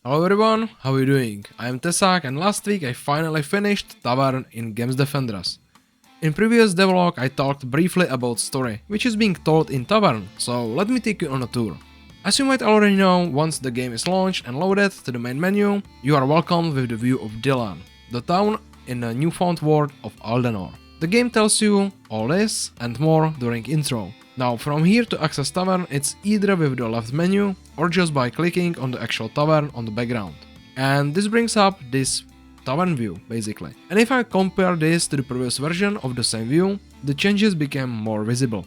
Hello everyone, how are you doing? I am Tesaks and last week I finally finished Tavern in Gems Defenders. In previous devlog I talked briefly about story, which is being told in Tavern, so let me take you on a tour. As you might already know, once the game is launched and loaded to the main menu, you are welcomed with the view of Dylan, the town in the newfound world of Aldenor. The game tells you all this and more during intro. Now from here to access Tavern, it's either with the left menu or just by clicking on the actual Tavern on the background. And this brings up this Tavern view basically. And if I compare this to the previous version of the same view, the changes became more visible.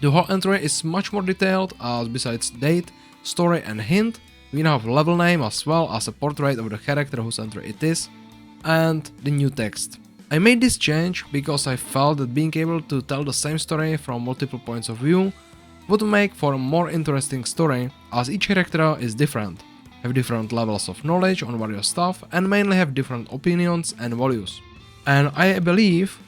The whole entry is much more detailed, as besides date, story and hint, we now have level name as well as a portrait of the character whose entry it is, and the new text. I made this change because I felt that being able to tell the same story from multiple points of view would make for a more interesting story, as each character is different, have different levels of knowledge on various stuff and mainly have different opinions and values. And I believe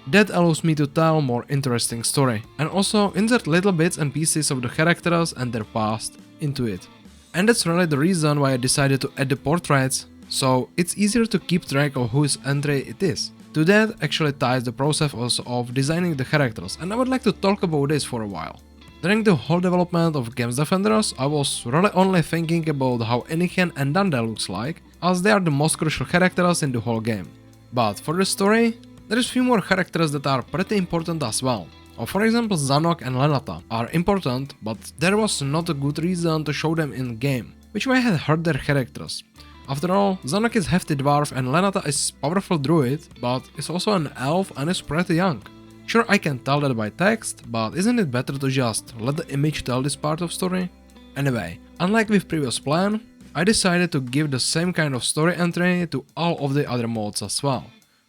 that allows me to tell more interesting story and also insert little bits and pieces of the characters and their past into it. And that's really the reason why I decided to add the portraits, so it's easier to keep track of whose entry it is. To that actually ties the process also of designing the characters, and I would like to talk about this for a while. During the whole development of Gems Defenders, I was really only thinking about how Inichen and Nande looks like, as they are the most crucial characters in the whole game. But for the story, there is few more characters that are pretty important as well. Or for example, Zanok and Lenatha are important, but there was not a good reason to show them in game, which may have hurt their characters. After all, Zanok is hefty dwarf and Lenatha is powerful druid, but is also an elf and is pretty young. Sure, I can tell that by text, but isn't it better to just let the image tell this part of story? Anyway, unlike with previous plan, I decided to give the same kind of story entry to all of the other modes as well.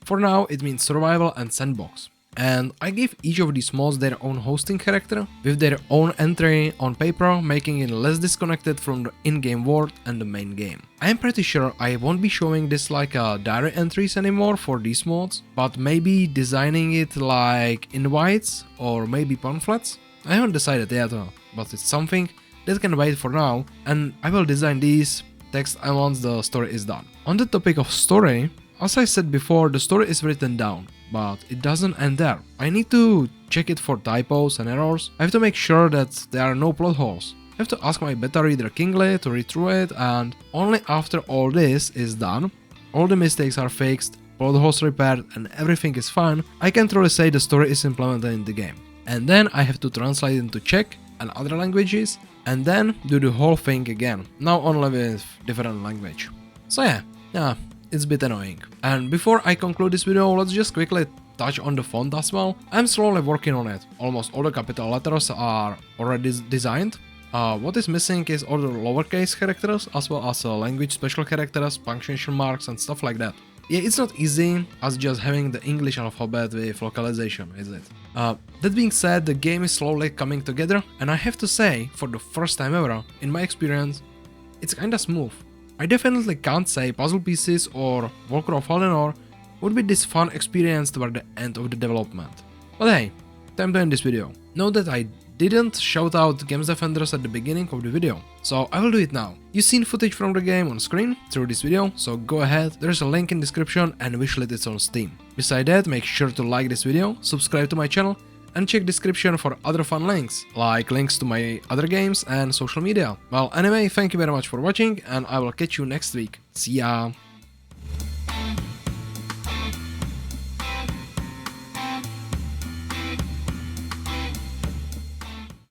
For now, it means survival and sandbox. And I gave each of these modes their own hosting character, with their own entry on paper, making it less disconnected from the in-game world and the main game. I am pretty sure I won't be showing this like diary entries anymore for these modes, but maybe designing it like invites or maybe pamphlets? I haven't decided yet, but it's something that can wait for now, and I will design these text once the story is done. On the topic of story, as I said before, the story is written down, but it doesn't end there. I need to check it for typos and errors. I have to make sure that there are no plot holes. I have to ask my beta reader Kingly to read through it, and only after all this is done, all the mistakes are fixed, plot holes repaired and everything is fine, I can truly say the story is implemented in the game. And then I have to translate it into Czech and other languages, and then do the whole thing again, now only with different language. So yeah. It's a bit annoying. And before I conclude this video, let's just quickly touch on the font as well. I'm slowly working on it. Almost all the capital letters are already designed. What is missing is all the lowercase characters as well as language special characters, punctuation marks and stuff like that. Yeah, it's not easy as just having the English alphabet with localization, is it? That being said, the game is slowly coming together, and I have to say, for the first time ever, in my experience, it's kinda smooth. I definitely can't say puzzle pieces or Walker of Aldenor would be this fun experience toward the end of the development. But hey, time to end this video. Note that I didn't shout out Gems Defenders at the beginning of the video, so I will do it now. You've seen footage from the game on screen through this video, so go ahead, there's a link in description and Wishlist it on Steam. Besides that, make sure to like this video, subscribe to my channel, and check description for other fun links, like links to my other games and social media. Well, anyway, thank you very much for watching, and I will catch you next week. See ya!